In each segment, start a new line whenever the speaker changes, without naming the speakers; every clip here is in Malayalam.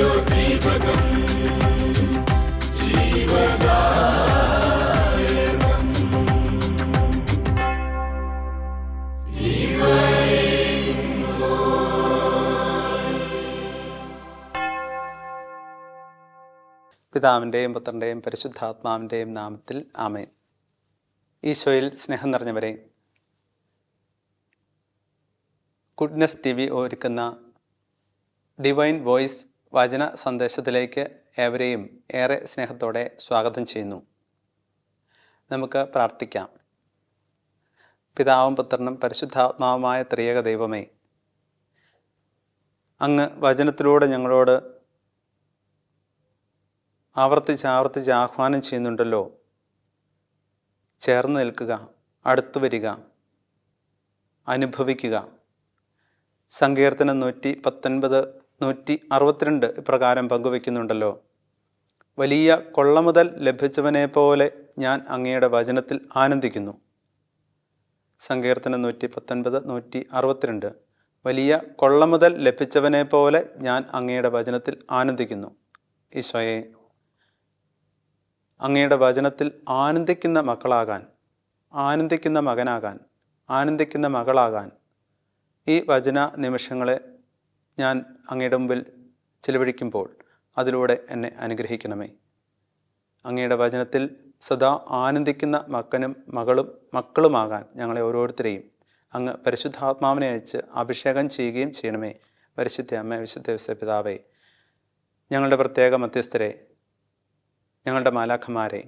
ജ്യോതിപകം ജീവദായകം
പിതാവിൻ്റെയും പുത്രൻ്റെയും പരിശുദ്ധാത്മാവിൻ്റെയും നാമത്തിൽ ആമേൻ. ഈശോയിൽ സ്നേഹം നിറഞ്ഞവരെ, ഗുഡ്നെസ് TV ഒരുക്കുന്ന ഡിവൈൻ വോയിസ് വചന സന്ദേശത്തിലേക്ക് ഏവരെയും ഏറെ സ്നേഹത്തോടെ സ്വാഗതം ചെയ്യുന്നു. നമുക്ക് പ്രാർത്ഥിക്കാം. പിതാവും പുത്രനും പരിശുദ്ധാത്മാവുമായ ത്രിയേക ദൈവമേ, അങ്ങ് വചനത്തിലൂടെ ഞങ്ങളോട് ആവർത്തിച്ച് ആഹ്വാനം ചെയ്യുന്നുണ്ടല്ലോ. ചേർന്ന് നിൽക്കുക, അടുത്തു വരിക, അനുഭവിക്കുക. സങ്കീർത്തനം 119, 162 ഇപ്രകാരം പങ്കുവയ്ക്കുന്നുണ്ടല്ലോ. വലിയ കൊള്ളമുതൽ ലഭിച്ചവനെ പോലെ ഞാൻ അങ്ങയുടെ വചനത്തിൽ ആനന്ദിക്കുന്നു. സങ്കീർത്തനം 119, 162. വലിയ കൊള്ളമുതൽ ലഭിച്ചവനെ പോലെ ഞാൻ അങ്ങയുടെ വചനത്തിൽ ആനന്ദിക്കുന്നു. ഈശോയെ, അങ്ങയുടെ വചനത്തിൽ ആനന്ദിക്കുന്ന മക്കളാകാൻ, ആനന്ദിക്കുന്ന മകനാകാൻ, ആനന്ദിക്കുന്ന മകളാകാൻ ഈ വചന നിമിഷങ്ങളെ ഞാൻ അങ്ങയുടെ മുമ്പിൽ ചിലവഴിക്കുമ്പോൾ അതിലൂടെ എന്നെ അനുഗ്രഹിക്കണമേ. അങ്ങയുടെ വചനത്തിൽ സദാ ആനന്ദിക്കുന്ന മക്കളുമാകാൻ ഞങ്ങളെ ഓരോരുത്തരെയും അങ്ങ് പരിശുദ്ധാത്മാവിനെ അയച്ച് അഭിഷേകം ചെയ്യുകയും ചെയ്യണമേ. പരിശുദ്ധ അമ്മ, വിശുദ്ധ പിതാവേ, ഞങ്ങളുടെ പ്രത്യേക മധ്യസ്ഥരെ, ഞങ്ങളുടെ മാലാഖമാരെ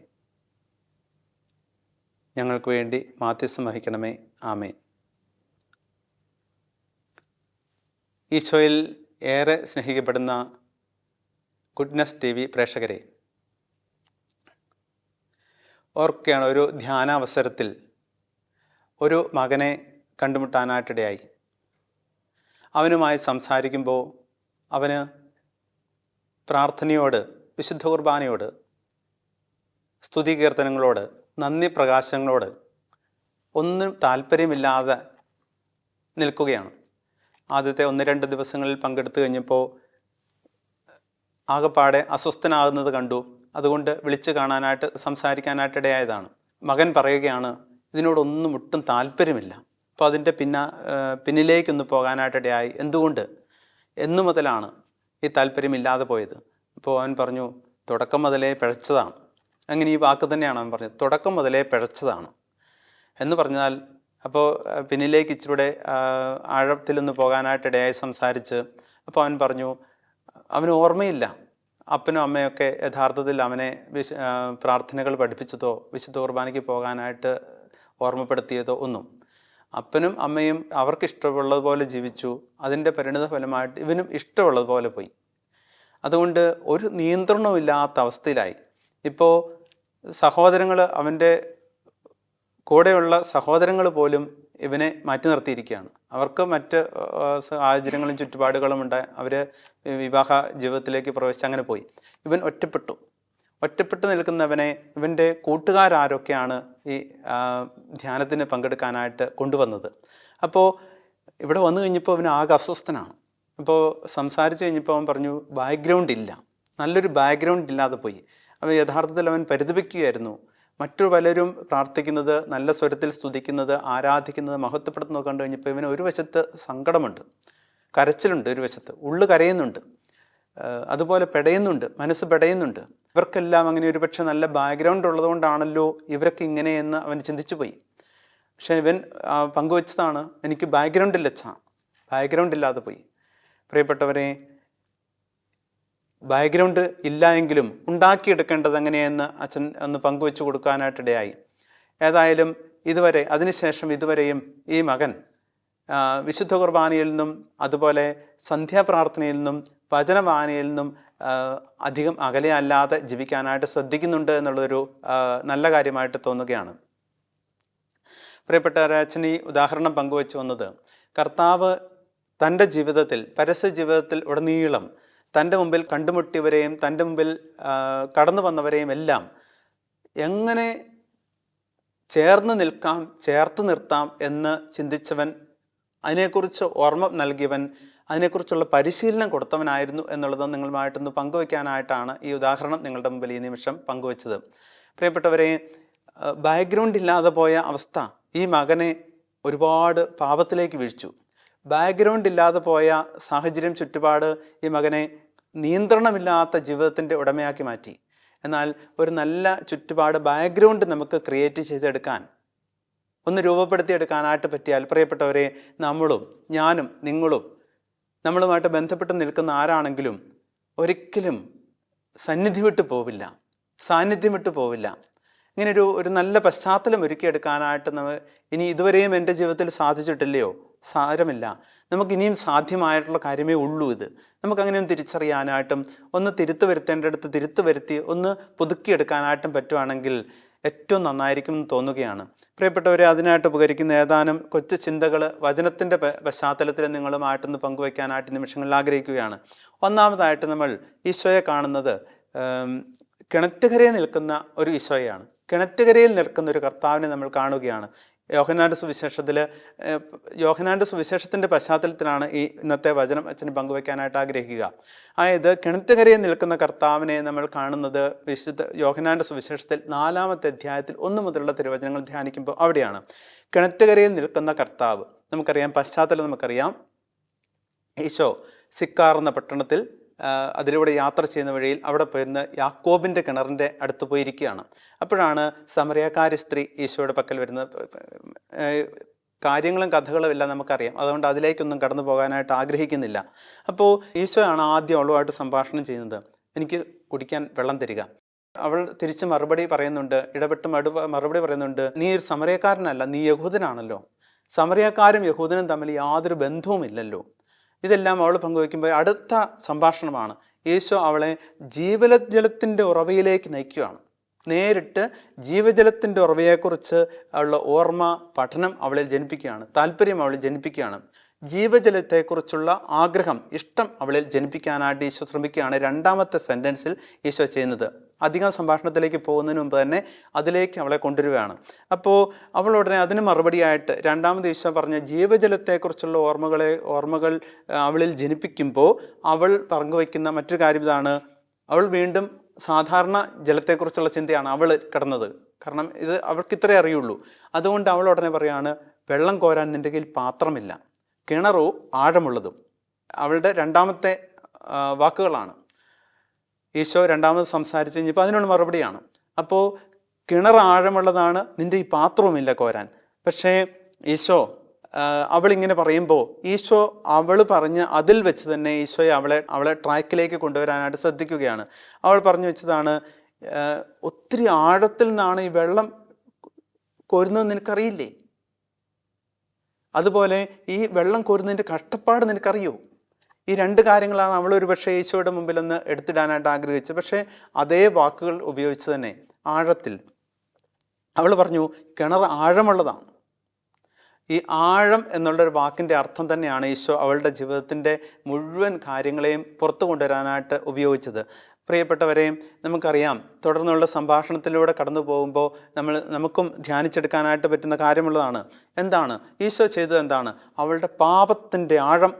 ഞങ്ങൾക്ക് വേണ്ടി മാധ്യസ്ഥം വഹിക്കണമേ. ആമേൻ. ഈശോയിൽ ഏറെ സ്നേഹിക്കപ്പെടുന്ന ഗുഡ്നെസ് TV പ്രേക്ഷകരെ, ഓർക്കുകയാണ്, ഒരു ധ്യാനാവസരത്തിൽ ഒരു മകനെ കണ്ടുമുട്ടാനായിട്ടിടയായി. അവനുമായി സംസാരിക്കുമ്പോൾ അവന് പ്രാർത്ഥനയോട്, വിശുദ്ധ കുർബാനയോട്, സ്തുതി കീർത്തനങ്ങളോട്, നന്ദി പ്രകാശങ്ങളോട് ഒന്നും താല്പര്യമില്ലാതെ നിൽക്കുകയാണ്. ആദ്യത്തെ 1-2 ദിവസങ്ങളിൽ പങ്കെടുത്തു കഴിഞ്ഞപ്പോൾ ആകപ്പാടെ അസ്വസ്ഥനാകുന്നത് കണ്ടു. അതുകൊണ്ട് വിളിച്ചു കാണാനായിട്ട്, സംസാരിക്കാനായിട്ടിടയായതാണ്. മകൻ പറയുകയാണ്, ഇതിനോടൊന്നും ഒട്ടും താല്പര്യമില്ല. അപ്പോൾ അതിൻ്റെ പിന്നിലേക്കൊന്ന് പോകാനായിട്ടിടയായി. എന്തുകൊണ്ട്, എന്നു മുതലാണ് ഈ താല്പര്യമില്ലാതെ പോയത്? അപ്പോൾ അവൻ പറഞ്ഞു, തുടക്കം മുതലേ പിഴച്ചതാണ്. അങ്ങനെ ഈ വാക്ക് തന്നെയാണ് അവൻ പറഞ്ഞത്, തുടക്കം മുതലേ പിഴച്ചതാണ് എന്ന് പറഞ്ഞാൽ. അപ്പോൾ പിന്നിലേക്ക് ഇച്ചിരൂടെ ആഴത്തിലൊന്ന് പോകാനായിട്ടിടയായി സംസാരിച്ച്. അപ്പോൾ അവൻ പറഞ്ഞു, അവന് ഓർമ്മയില്ല അപ്പനും അമ്മയൊക്കെ യഥാർത്ഥത്തിൽ അവനെ പ്രാർത്ഥനകൾ പഠിപ്പിച്ചതോ വിശുദ്ധ കുർബാനയ്ക്ക് പോകാനായിട്ട് ഓർമ്മപ്പെടുത്തിയതോ ഒന്നും. അപ്പനും അമ്മയും അവർക്ക് ഇഷ്ടമുള്ളതുപോലെ ജീവിച്ചു. അതിൻ്റെ പരിണിത ഫലമായിട്ട് ഇവനും ഇഷ്ടമുള്ളതുപോലെ പോയി. അതുകൊണ്ട് ഒരു നിയന്ത്രണവും ഇല്ലാത്ത അവസ്ഥയിലായി. ഇപ്പോൾ സഹോദരങ്ങൾ, അവൻ്റെ കൂടെയുള്ള സഹോദരങ്ങൾ പോലും ഇവനെ മാറ്റി നിർത്തിയിരിക്കുകയാണ്. അവർക്ക് മറ്റ് സാഹചര്യങ്ങളും ചുറ്റുപാടുകളും ഉണ്ട്. അവർ വിവാഹ ജീവിതത്തിലേക്ക് പ്രവേശിച്ച് അങ്ങനെ പോയി. ഇവൻ ഒറ്റപ്പെട്ടു നിൽക്കുന്നവനെ ഇവൻ്റെ കൂട്ടുകാരൊക്കെയാണ് ഈ ധ്യാനത്തിന് പങ്കെടുക്കാനായിട്ട് കൊണ്ടുവന്നത്. അപ്പോൾ ഇവിടെ വന്നു കഴിഞ്ഞപ്പോൾ അവന് ആകെ അസ്വസ്ഥനാണ്. അപ്പോൾ സംസാരിച്ച് കഴിഞ്ഞപ്പോൾ അവൻ പറഞ്ഞു, ബാക്ക്ഗ്രൗണ്ട് ഇല്ല, നല്ലൊരു ബാക്ക്ഗ്രൗണ്ട് ഇല്ലാതെ പോയി. അവൻ യഥാർത്ഥത്തിൽ അവൻ പരിതപിക്കുകയായിരുന്നു. മറ്റു പലരും പ്രാർത്ഥിക്കുന്നത്, നല്ല സ്വരത്തിൽ സ്തുതിക്കുന്നത്, ആരാധിക്കുന്നത്, മഹത്വപ്പെടുത്തുന്നത് കണ്ടു കഴിഞ്ഞപ്പോൾ ഇവന് ഒരു വശത്ത് സങ്കടമുണ്ട്, കരച്ചിലുണ്ട്, ഒരു വശത്ത് ഉള്ളു കരയുന്നുണ്ട്, അതുപോലെ പെടയുന്നുണ്ട്, മനസ്സ് പെടയുന്നുണ്ട്. ഇവർക്കെല്ലാം അങ്ങനെ ഒരുപക്ഷെ നല്ല ബാക്ക്ഗ്രൗണ്ട് ഉള്ളതുകൊണ്ടാണല്ലോ ഇവരൊക്കെ ഇങ്ങനെയെന്ന് അവൻ ചിന്തിച്ചു പോയി. പക്ഷേ ഇവൻ പങ്കുവച്ചതാണ്, എനിക്ക് ബാക്ക്ഗ്രൗണ്ട് ഇല്ലാതെ പോയി. പ്രിയപ്പെട്ടവരെ, ബാക്ക്ഗ്രൗണ്ട് ഇല്ല എങ്കിലും ഉണ്ടാക്കിയെടുക്കേണ്ടത് എങ്ങനെയെന്ന് അച്ഛൻ ഒന്ന് പങ്കുവെച്ചു കൊടുക്കാനായിട്ടിടയായി. ഏതായാലും അതിനുശേഷം ഇതുവരെയും ഈ മകൻ വിശുദ്ധ കുർബാനയിൽ നിന്നും അതുപോലെ സന്ധ്യാപ്രാർത്ഥനയിൽ നിന്നും വചനവായനയിൽ നിന്നും അധികം അകലെയല്ലാതെ ജീവിക്കാനായിട്ട് ശ്രദ്ധിക്കുന്നുണ്ട് എന്നുള്ളൊരു നല്ല കാര്യമായിട്ട് തോന്നുകയാണ്. പ്രിയപ്പെട്ട അച്ഛൻ ഈ ഉദാഹരണം പങ്കുവെച്ചു വന്നത്, കർത്താവ് തൻ്റെ ജീവിതത്തിൽ, പരസ്യ ജീവിതത്തിൽ ഉടനീളം തൻ്റെ മുമ്പിൽ കണ്ടുമുട്ടിയവരെയും തൻ്റെ മുമ്പിൽ കടന്നു വന്നവരെയും എല്ലാം എങ്ങനെ ചേർത്ത് നിർത്താം എന്ന് ചിന്തിച്ചവൻ, അതിനെക്കുറിച്ച് ഓർമ്മ നൽകിയവൻ, അതിനെക്കുറിച്ചുള്ള പരിശീലനം കൊടുത്തവനായിരുന്നു എന്നുള്ളത് നിങ്ങളുമായിട്ടൊന്ന് പങ്കുവയ്ക്കാനായിട്ടാണ് ഈ ഉദാഹരണം നിങ്ങളുടെ മുമ്പിൽ ഈ നിമിഷം പങ്കുവച്ചത്. പ്രിയപ്പെട്ടവരെ, ബാക്ക്ഗ്രൗണ്ട് ഇല്ലാതെ പോയ അവസ്ഥ ഈ മകനെ ഒരുപാട് പാപത്തിലേക്ക് വീഴ്ച്ചു. ബാക്ക്ഗ്രൗണ്ട് ഇല്ലാതെ പോയ സാഹചര്യം, ചുറ്റുപാട് ഈ മകനെ നിയന്ത്രണമില്ലാത്ത ജീവിതത്തിൻ്റെ ഉടമയാക്കി മാറ്റി. എന്നാൽ ഒരു നല്ല ചുറ്റുപാട് ബാക്ക്ഗ്രൗണ്ട് നമുക്ക് ക്രിയേറ്റ് ചെയ്തെടുക്കാൻ, ഒന്ന് രൂപപ്പെടുത്തിയെടുക്കാനായിട്ട് പറ്റിയാൽ, പ്രിയപ്പെട്ടവരെ, നമ്മളും ഞാനും നിങ്ങളും നമ്മളുമായിട്ട് ബന്ധപ്പെട്ട് നിൽക്കുന്ന ആരാണെങ്കിലും ഒരിക്കലും സന്നിധി വിട്ടു പോവില്ല, സാന്നിധ്യം വിട്ടു പോവില്ല. ഇങ്ങനെ ഒരു നല്ല പശ്ചാത്തലം ഒരുക്കിയെടുക്കാനായിട്ട് ഇനി ഇതുവരെയും എൻ്റെ ജീവിതത്തിൽ സാധിച്ചിട്ടില്ലയോ? സാരമില്ല, നമുക്കിനിയും സാധ്യമായിട്ടുള്ള കാര്യമേ ഉള്ളൂ ഇത്. നമുക്കങ്ങനെയൊന്ന് തിരിച്ചറിയാനായിട്ടും ഒന്ന് തിരുത്തു വരുത്തേണ്ടടുത്ത് തിരുത്തു വരുത്തി ഒന്ന് പുതുക്കിയെടുക്കാനായിട്ടും പറ്റുവാണെങ്കിൽ ഏറ്റവും നന്നായിരിക്കും എന്ന് തോന്നുകയാണ്. പ്രിയപ്പെട്ടവരെ, അതിനായിട്ട് ഉപകരിക്കുന്ന ഏതാനും കൊച്ചു ചിന്തകൾ വചനത്തിൻ്റെ പശ്ചാത്തലത്തിൽ നിങ്ങളുമായിട്ടൊന്ന് പങ്കുവയ്ക്കാനായിട്ട് നിമിഷങ്ങളിൽ ആഗ്രഹിക്കുകയാണ്. ഒന്നാമതായിട്ട് നമ്മൾ ഈശോയെ കാണുന്നത് കിണറ്റുകരയിൽ നിൽക്കുന്ന ഒരു ഈശോയാണ്. കിണറ്റുകരയിൽ നിൽക്കുന്ന ഒരു കർത്താവിനെ നമ്മൾ കാണുകയാണ്. യോഹന്നാൻ്റെ സുവിശേഷത്തിൻ്റെ പശ്ചാത്തലത്തിലാണ് ഈ ഇന്നത്തെ വചനം അച്ഛന് പങ്കുവയ്ക്കാനായിട്ട് ആഗ്രഹിക്കുക. അതായത് കിണറ്റുകരയിൽ നിൽക്കുന്ന കർത്താവിനെ നമ്മൾ കാണുന്നത് യോഹന്നാൻ്റെ സുവിശേഷത്തിൽ 4-ാമത്തെ അധ്യായത്തിൽ 1 മുതലുള്ള തിരുവചനങ്ങൾ ധ്യാനിക്കുമ്പോൾ അവിടെയാണ്. കിണറ്റുകരയിൽ നിൽക്കുന്ന കർത്താവ്, നമുക്കറിയാം, പശ്ചാത്തലം നമുക്കറിയാം. ഈശോ സിക്കാർ എന്ന പട്ടണത്തിൽ അതിലൂടെ യാത്ര ചെയ്യുന്ന വഴിയിൽ അവിടെ പോയിരുന്ന യാക്കോബിൻ്റെ കിണറിൻ്റെ അടുത്ത് പോയിരിക്കുകയാണ്. അപ്പോഴാണ് സമറിയാക്കാരി സ്ത്രീ ഈശോയുടെ പക്കൽ വരുന്ന കാര്യങ്ങളും കഥകളും എല്ലാം നമുക്കറിയാം. അതുകൊണ്ട് അതിലേക്കൊന്നും കടന്നു പോകാനായിട്ട് ആഗ്രഹിക്കുന്നില്ല. അപ്പോൾ ഈശോയാണ് ആദ്യം അവളുമായിട്ട് സംഭാഷണം ചെയ്യുന്നത്. എനിക്ക് കുടിക്കാൻ വെള്ളം തരിക. അവൾ തിരിച്ച് മറുപടി പറയുന്നുണ്ട്, ഇടപെട്ട് മറുപടി പറയുന്നുണ്ട്, നീ ഒരു സമറിയക്കാരനല്ല, നീ യഹൂദനാണല്ലോ. സമറിയക്കാരും യഹൂദനും തമ്മിൽ യാതൊരു ബന്ധവുമില്ലല്ലോ. ഇതെല്ലാം അവൾ പങ്കുവയ്ക്കുമ്പോൾ അടുത്ത സംഭാഷണമാണ്. ഈശോ അവളെ ജീവജലത്തിൻ്റെ ഉറവയിലേക്ക് നയിക്കുകയാണ്. നേരിട്ട് ജീവജലത്തിൻ്റെ ഉറവയെക്കുറിച്ച് ഉള്ള ഓർമ്മ, പഠനം അവളിൽ ജനിപ്പിക്കുകയാണ്, താല്പര്യം അവളിൽ ജനിപ്പിക്കുകയാണ്. ജീവജലത്തെക്കുറിച്ചുള്ള ആഗ്രഹം, ഇഷ്ടം അവളിൽ ജനിപ്പിക്കാനായിട്ട് ഈശോ ശ്രമിക്കുകയാണ് 2-ാമത്തെ സെൻറ്റൻസിൽ ഈശോ ചെയ്യുന്നത്. അധികം സംഭാഷണത്തിലേക്ക് പോകുന്നതിന് മുമ്പ് തന്നെ അതിലേക്ക് അവളെ കൊണ്ടുവരികയാണ്. അപ്പോൾ അവൾ ഉടനെ അതിന് മറുപടിയായിട്ട് 2-ാമത് ഈശോ പറഞ്ഞ ജീവജലത്തെക്കുറിച്ചുള്ള ഓർമ്മകൾ അവളിൽ ജനിപ്പിക്കുമ്പോൾ അവൾ പങ്കുവയ്ക്കുന്ന മറ്റൊരു കാര്യം ഇതാണ്. അവൾ വീണ്ടും സാധാരണ ജലത്തെക്കുറിച്ചുള്ള ചിന്തയാണ് അവൾ കിടന്നത്. കാരണം ഇത് അവൾക്ക് ഇത്രേ അറിയുള്ളൂ. അതുകൊണ്ട് അവൾ ഉടനെ പറയാണ്, വെള്ളം കോരാൻ നിൻ്റെ കയ്യിൽ പാത്രമില്ല, കിണറോ ആഴമുള്ളതും. അവളുടെ 2-ാമത്തെ വാക്കുകളാണ്. ഈശോ 2-ാമത് സംസാരിച്ച് കഴിഞ്ഞപ്പോൾ അതിനുള്ള മറുപടിയാണ്. അപ്പോൾ കിണർ ആഴമുള്ളതാണ്, നിൻ്റെ ഈ പാത്രവുമില്ല കോരാൻ. പക്ഷേ ഈശോ അവളിങ്ങനെ പറയുമ്പോൾ ഈശോ അവൾ പറഞ്ഞ് അതിൽ വെച്ച് തന്നെ ഈശോയെ അവളെ ട്രാക്കിലേക്ക് കൊണ്ടുവരാനായിട്ട് ശ്രദ്ധിക്കുകയാണ്. അവൾ പറഞ്ഞു വെച്ചതാണ്, ഒത്തിരി ആഴത്തിൽ നിന്നാണ് ഈ വെള്ളം കോരുന്നത് നിനക്കറിയില്ലേ? അതുപോലെ ഈ വെള്ളം കോരുന്നതിൻ്റെ കഷ്ടപ്പാട് നിനക്കറിയോ? ഈ 2 കാര്യങ്ങളാണ് അവൾ ഒരു പക്ഷേ ഈശോയുടെ മുമ്പിൽ ഒന്ന് എടുത്തിടാനായിട്ട് ആഗ്രഹിച്ചത്. പക്ഷേ അതേ വാക്കുകൾ ഉപയോഗിച്ച് തന്നെ ആഴത്തിൽ അവൾ പറഞ്ഞു, കിണർ ആഴമുള്ളതാണ്. ഈ ആഴം എന്നുള്ളൊരു വാക്കിൻ്റെ അർത്ഥം തന്നെയാണ് ഈശോ അവളുടെ ജീവിതത്തിൻ്റെ മുഴുവൻ കാര്യങ്ങളെയും പുറത്തു കൊണ്ടുവരാനായിട്ട് ഉപയോഗിച്ചത്. പ്രിയപ്പെട്ടവരെയും, നമുക്കറിയാം, തുടർന്നുള്ള സംഭാഷണത്തിലൂടെ കടന്നു പോകുമ്പോൾ നമുക്കും ധ്യാനിച്ചെടുക്കാനായിട്ട് പറ്റുന്ന കാര്യമുള്ളതാണ്. എന്താണ് ഈശോ ചെയ്തത്? എന്താണ്? അവളുടെ പാപത്തിൻ്റെ ആഴം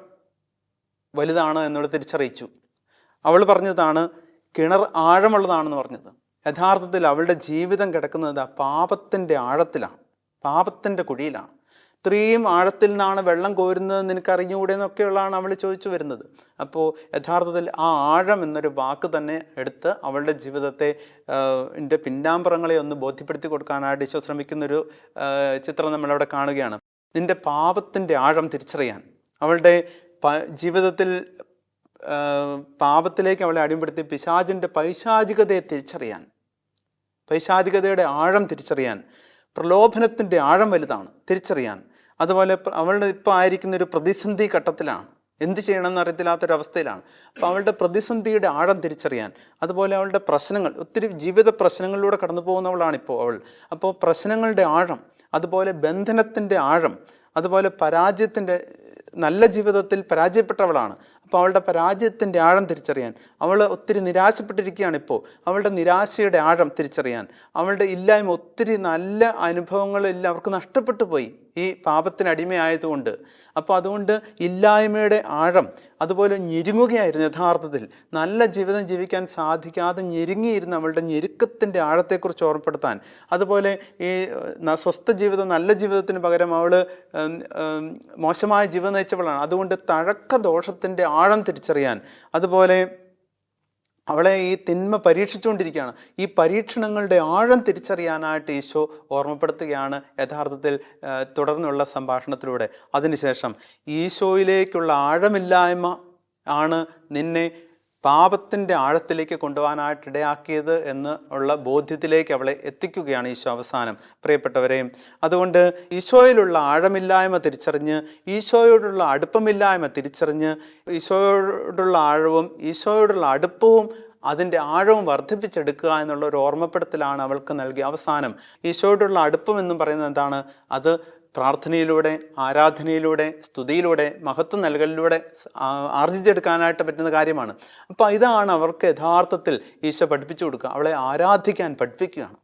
വലുതാണ് എന്നുള്ളത് തിരിച്ചറിയിച്ചു. അവൾ പറഞ്ഞതാണ് കിണർ ആഴമുള്ളതാണെന്ന് പറഞ്ഞത്. യഥാർത്ഥത്തിൽ അവളുടെ ജീവിതം കിടക്കുന്നത് പാപത്തിൻ്റെ ആഴത്തിലാണ്, പാപത്തിൻ്റെ കുഴിയിലാണ്. ഇത്രയും ആഴത്തിൽ നിന്നാണ് വെള്ളം കോരുന്നത് നിനക്കറിഞ്ഞുകൂടെ എന്നൊക്കെയുള്ളതാണ് അവൾ ചോദിച്ചു വരുന്നത്. അപ്പോൾ യഥാർത്ഥത്തിൽ ആ ആഴം എന്നൊരു വാക്ക് തന്നെ എടുത്ത് അവളുടെ ജീവിതത്തെ പിന്നാമ്പുറങ്ങളെ ഒന്ന് ബോധ്യപ്പെടുത്തി കൊടുക്കാനായിട്ട് ഈശോ ശ്രമിക്കുന്നൊരു ചിത്രം നമ്മളവിടെ കാണുകയാണ്. നിൻ്റെ പാപത്തിൻ്റെ ആഴം തിരിച്ചറിയാൻ, അവളുടെ ജീവിതത്തിൽ പാപത്തിലേക്ക് അവളെ അടിമപ്പെടുത്തി പിശാചിൻ്റെ പൈശാചികതയെ തിരിച്ചറിയാൻ, പൈശാചികതയുടെ ആഴം തിരിച്ചറിയാൻ, പ്രലോഭനത്തിൻ്റെ ആഴം വലുതാണ് തിരിച്ചറിയാൻ. അതുപോലെ അവളുടെ ഇപ്പോൾ ആയിരിക്കുന്ന ഒരു പ്രതിസന്ധി ഘട്ടത്തിലാണ്, എന്ത് ചെയ്യണമെന്ന് അറിയത്തില്ലാത്തൊരവസ്ഥയിലാണ്. അപ്പോൾ അവളുടെ പ്രതിസന്ധിയുടെ ആഴം തിരിച്ചറിയാൻ, അതുപോലെ അവളുടെ പ്രശ്നങ്ങൾ, ഒത്തിരി ജീവിത പ്രശ്നങ്ങളിലൂടെ കടന്നു പോകുന്നവളാണിപ്പോൾ അവൾ. അപ്പോൾ പ്രശ്നങ്ങളുടെ ആഴം, അതുപോലെ ബന്ധനത്തിൻ്റെ ആഴം, അതുപോലെ പരാജയത്തിൻ്റെ, നല്ല ജീവിതത്തിൽ പരാജയപ്പെട്ടവളാണ്. അപ്പോൾ അവളുടെ പരാജയത്തിൻ്റെ ആഴം തിരിച്ചറിയാൻ, അവൾ ഒത്തിരി നിരാശപ്പെട്ടിരിക്കുകയാണ് ഇപ്പോൾ, അവളുടെ നിരാശയുടെ ആഴം തിരിച്ചറിയാൻ, അവളുടെ ഇല്ലായ്മ, ഒത്തിരി നല്ല അനുഭവങ്ങളെല്ലാം അവർക്ക് നഷ്ടപ്പെട്ടു പോയി ഈ പാപത്തിന് അടിമയായതുകൊണ്ട്. അപ്പോൾ അതുകൊണ്ട് ഇല്ലായ്മയുടെ ആഴം, അതുപോലെ ഞെരുങ്ങുകയായിരുന്നു യഥാർത്ഥത്തിൽ. നല്ല ജീവിതം ജീവിക്കാൻ സാധിക്കാതെ ഞെരുങ്ങിയിരുന്ന അവളുടെ ഞെരുക്കത്തിൻ്റെ ആഴത്തെക്കുറിച്ച് ഓർമ്മപ്പെടുത്താൻ, അതുപോലെ ഈ സ്വസ്ഥ ജീവിതം നല്ല ജീവിതത്തിന് പകരം അവൾ മോശമായ ജീവിതം നയിച്ചവളാണ്, അതുകൊണ്ട് തഴക്ക ദോഷത്തിൻ്റെ ആഴം തിരിച്ചറിയാൻ, അതുപോലെ അവളെ ഈ തിന്മ പരീക്ഷിച്ചുകൊണ്ടിരിക്കുകയാണ്, ഈ പരീക്ഷണങ്ങളുടെ ആഴം തിരിച്ചറിയാനായിട്ട് ഈശോ ഓർമ്മപ്പെടുത്തുകയാണ് യഥാർത്ഥത്തിൽ തുടർന്നുള്ള സംഭാഷണത്തിലൂടെ. അതിനുശേഷം ഈശോയിലേക്കുള്ള ആഴമില്ലായ്മ ആണ് നിന്നെ പാപത്തിൻ്റെ ആഴത്തിലേക്ക് കൊണ്ടുപോകാനായിട്ട് ഇടയാക്കിയത് എന്ന് ഉള്ള ബോധ്യത്തിലേക്ക് അവളെ എത്തിക്കുകയാണ് ഈശോ അവസാനം. പ്രിയപ്പെട്ടവരെ, അതുകൊണ്ട് ഈശോയിലുള്ള ആഴമില്ലായ്മ തിരിച്ചറിഞ്ഞ്, ഈശോയോടുള്ള അടുപ്പമില്ലായ്മ തിരിച്ചറിഞ്ഞ്, ഈശോയോടുള്ള ആഴവും ഈശോയോടുള്ള അടുപ്പവും അതിൻ്റെ ആഴവും വർദ്ധിപ്പിച്ചെടുക്കുക എന്നുള്ള ഒരു ഓർമ്മപ്പെടുത്തലാണ് അവൾക്ക് നൽകിയ അവസാനം. ഈശോയോടുള്ള അടുപ്പം എന്നും പറയുന്നത് എന്താണ്? അത് പ്രാർത്ഥനയിലൂടെ, ആരാധനയിലൂടെ, സ്തുതിയിലൂടെ, മഹത്വം നൽകലിലൂടെ ആർജിച്ചെടുക്കാനായിട്ട് പറ്റുന്ന കാര്യമാണ്. അപ്പോൾ ഇതാണ് അവർക്ക് യഥാർത്ഥത്തിൽ ഈശോ പഠിപ്പിച്ചു കൊടുക്കുക. അവളെ ആരാധിക്കാൻ പഠിപ്പിക്കുകയാണ്.